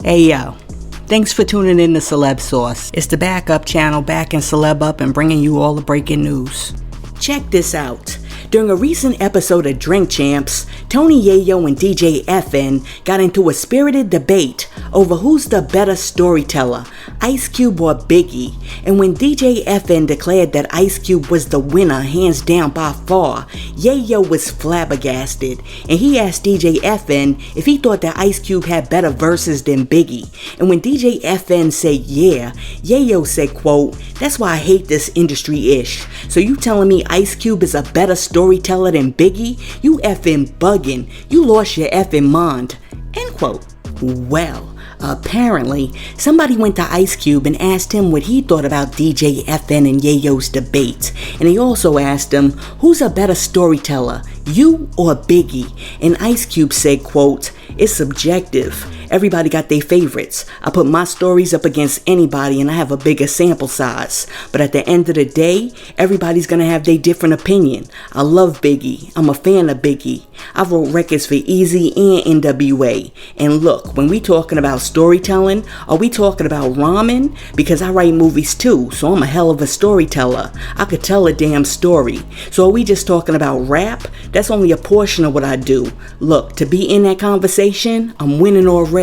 Hey yo, thanks for tuning in to Celeb Sauce. It's the backup channel backing Celeb up and bringing you all the breaking news. Check this out. During a recent episode of Drink Champs, Tony Yayo and DJ FN got into a spirited debate over who's the better storyteller, Ice Cube or Biggie. And when DJ FN declared that Ice Cube was the winner hands down by far, Yayo was flabbergasted, and he asked DJ FN if he thought that Ice Cube had better verses than Biggie. And when DJ FN said yeah, Yayo said, quote, "That's why I hate this industry-ish. So you telling me Ice Cube is a better storyteller than Biggie? You effing bugging. You lost your effing mind." End quote. Well, apparently, somebody went to Ice Cube and asked him what he thought about DJ FN and Yayo's debate. And he also asked him, who's a better storyteller, you or Biggie? And Ice Cube said, quote, "It's subjective. Everybody got their favorites. I put my stories up against anybody and I have a bigger sample size. But at the end of the day, everybody's gonna have their different opinion. I love Biggie. I'm a fan of Biggie. I wrote records for Easy and NWA. And look, when we talking about storytelling, are we talking about rhyming? Because I write movies too, so I'm a hell of a storyteller. I could tell a damn story. So are we just talking about rap? That's only a portion of what I do. Look, to be in that conversation, I'm winning already."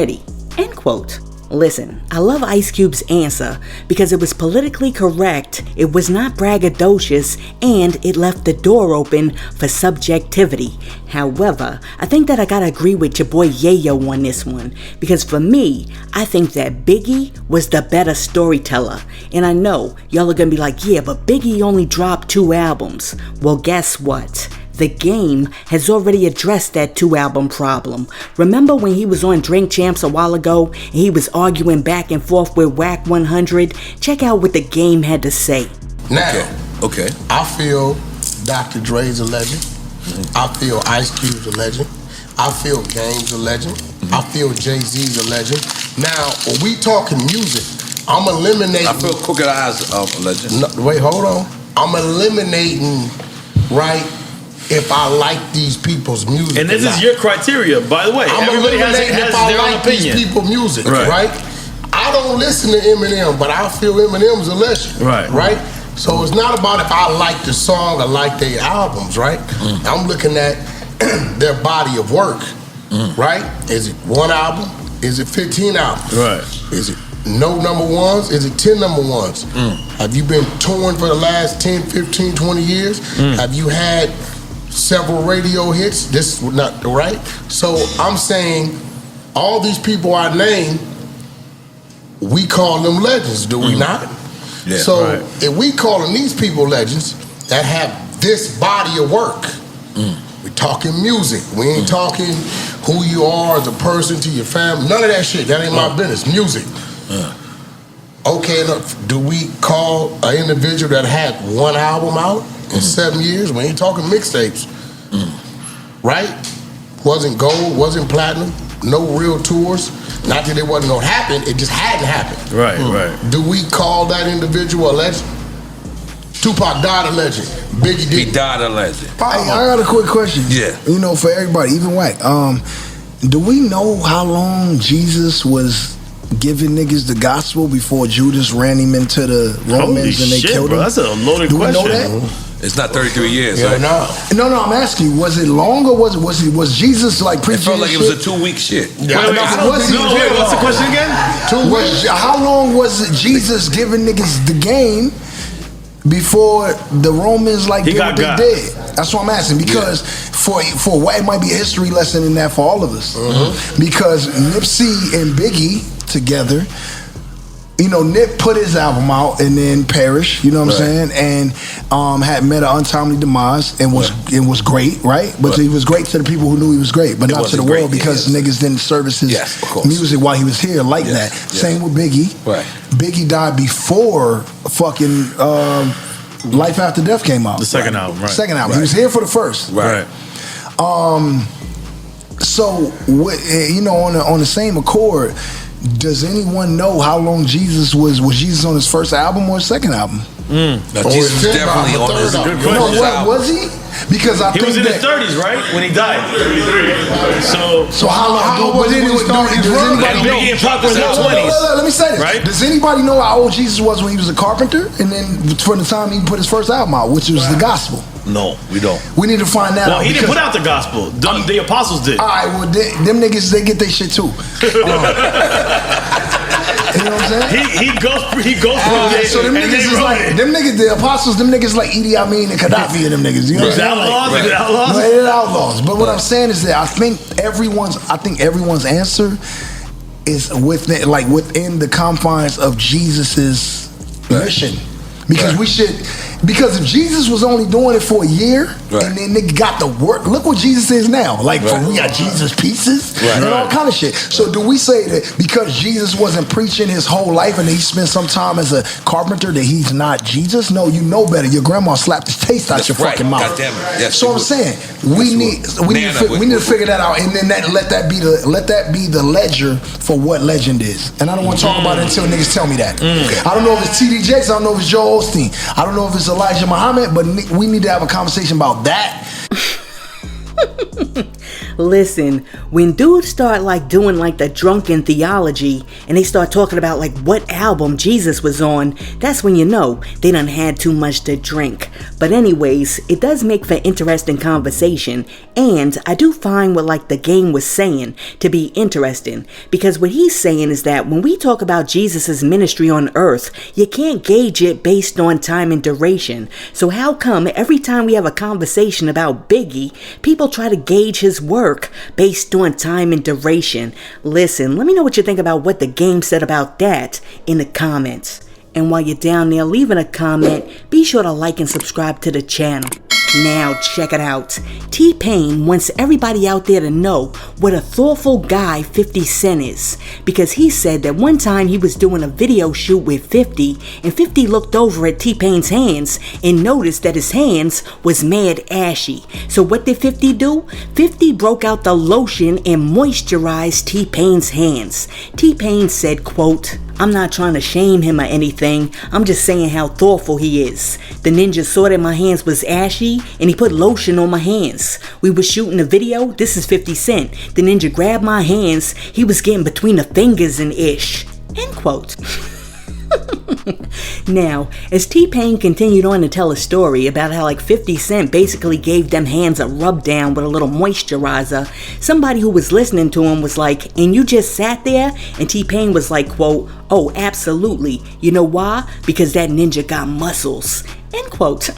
End quote. Listen, I love Ice Cube's answer because it was politically correct, it was not braggadocious, and it left the door open for subjectivity. However, I think that I gotta agree with your boy Yayo on this one, because for me, I think that Biggie was the better storyteller. And I know, y'all are gonna be like, yeah, but Biggie only dropped 2 albums. Well, guess what? The Game has already addressed that 2-album problem. Remember when he was on Drink Champs a while ago and he was arguing back and forth with Whack 100? Check out what The Game had to say. Now, okay. I feel Dr. Dre's a legend. Mm-hmm. I feel Ice Cube's a legend. I feel Game's a legend. Mm-hmm. I feel Jay-Z's a legend. Now, when we talking music, I'm eliminating... I feel Crooked Eyes a legend. No, wait, hold on. I'm eliminating, right... if I like these people's music. And this is your criteria, by the way. Everybody has their own opinion. These people's music, right? I don't listen to Eminem, but I feel Eminem's a legend. Right? So it's not about if I like the song or like their albums, right? I'm looking at their body of work, right? Is it 1 album? Is it 15 albums? Right. Is it no number ones? Is it 10 number ones? Have you been touring for the last 10, 15, 20 years? Have you had several radio hits? This is not right. So I'm saying all these people I name, we call them legends, do we not? Yeah, so if we calling these people legends that have this body of work, we're talking music. We ain't talking who you are as a person to your family. None of that shit. That ain't my business. Music. Okay, enough. Do we call an individual that had 1 album out in 7 years? We ain't talking mixtapes, right? Wasn't gold, wasn't platinum, no real tours. Not that it wasn't gonna happen, it just hadn't happened. Right. Do we call that individual a legend? Tupac died a legend. Biggie didn't. He died a legend. I got a quick question. Yeah. You know, for everybody, even Whack. Do we know how long Jesus was giving niggas the gospel before Judas ran him into the Romans and they killed him? That's a loaded question. Do we know that? It's not 33 years. Yeah, No, I'm asking you, was it long or was Jesus like preaching? It felt like it was a 2-week shit. Wait, what's the question again? How long was Jesus giving niggas the game before the Romans did what they did? That's what I'm asking, because for Whack, it might be a history lesson in that for all of us. Because Nipsey and Biggie together, you know, Nip put his album out and then perished, you know what I'm saying, and had met an untimely demise and was great, right? But he was great to the people who knew he was great, but not to the world, because niggas didn't service his music while he was here like that. Same with Biggie. Biggie died before fucking Life After Death came out. The second album, right? Second album. He was here for the first. So, you know, on the same accord, does anyone know how long Jesus was Jesus on his first album or his second album? No, Jesus was definitely on his album. Was he? Because I think he was in his 30s, right, when he died. So how long? Biggie and Pac was in their 20s. Let me say this. Right? Does anybody know how old Jesus was when he was a carpenter? And then from the time he put his first album out, which was the gospel? No, we don't. We need to find that out. Well, he didn't put out the gospel. The apostles did. All right, well, them niggas, they get their shit too. You know what I'm saying? He goes from there. So them niggas is like, the apostles, them niggas like Idi Amin and Gaddafi and them niggas. You know what I'm saying? Outlaws? No, they're outlaws. But what I'm saying is that I think everyone's answer is within the confines of Jesus's mission. Because if Jesus was only doing it for a year and then nigga got the work, look what Jesus is now. Like we got Jesus pieces and all kind of shit. So do we say that because Jesus wasn't preaching his whole life and he spent some time as a carpenter that he's not Jesus? No, you know better. Your grandma slapped the taste out your fucking mouth. God damn it. Yes, so I'm saying we need to figure that out, and then let that be the ledger for what legend is. And I don't want to talk about it until niggas tell me that. I don't know if it's TD Jakes, I don't know if it's Joel Osteen, I don't know if it's Elijah Muhammad, but we need to have a conversation about that. Listen, when dudes start doing the drunken theology and they start talking about what album Jesus was on, that's when you know they done had too much to drink. But anyways, it does make for interesting conversation, and I do find what the game was saying to be interesting, because what he's saying is that when we talk about Jesus's ministry on earth, you can't gauge it based on time and duration. So how come every time we have a conversation about Biggie, people try to gauge his work based on time and duration? Listen, let me know what you think about what the game said about that in the comments. And while you're down there leaving a comment, be sure to like and subscribe to the channel. Now check it out. T-Pain wants everybody out there to know what a thoughtful guy 50 Cent is, because he said that one time he was doing a video shoot with 50 and 50 looked over at T-Pain's hands and noticed that his hands was mad ashy. So what did 50 do? 50 broke out the lotion and moisturized T-Pain's hands. T-Pain said, quote, "I'm not trying to shame him or anything, I'm just saying how thoughtful he is. The ninja saw that my hands was ashy and he put lotion on my hands. We were shooting a video, this is 50 Cent. The ninja grabbed my hands, he was getting between the fingers and ish." End quote. Now, as T-Pain continued on to tell a story about how 50 Cent basically gave them hands a rub down with a little moisturizer, somebody who was listening to him was like, "And you just sat there?" And T-Pain was like, quote, "Oh, absolutely. You know why? Because that ninja got muscles." End quote.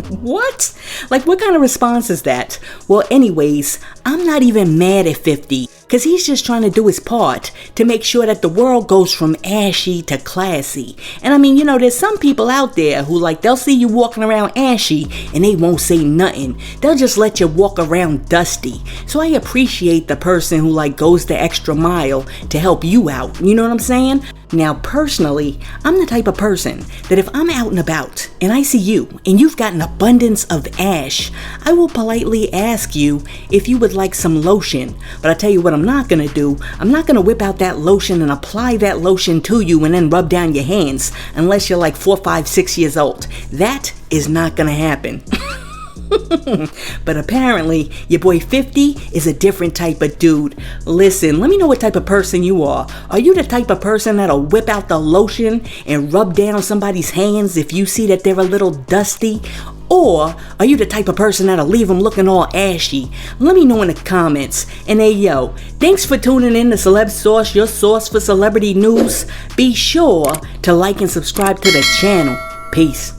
What? What kind of response is that? Well, anyways, I'm not even mad at 50, because he's just trying to do his part to make sure that the world goes from ashy to classy. And I mean, there's some people out there who they'll see you walking around ashy and they won't say nothing. They'll just let you walk around dusty. So I appreciate the person who goes the extra mile to help you out. You know what I'm saying? Now, personally, I'm the type of person that if I'm out and about and I see you and you've got an abundance of ash, I will politely ask you if you would like some lotion. But I tell you what I'm not going to do. I'm not going to whip out that lotion and apply that lotion to you and then rub down your hands unless you're 4, 5, 6 years old. That is not going to happen. But apparently, your boy 50 is a different type of dude. Listen, let me know what type of person you are. Are you the type of person that'll whip out the lotion and rub down somebody's hands if you see that they're a little dusty? Or are you the type of person that'll leave them looking all ashy? Let me know in the comments. And hey yo, thanks for tuning in to Celeb Source, your source for celebrity news. Be sure to like and subscribe to the channel. Peace.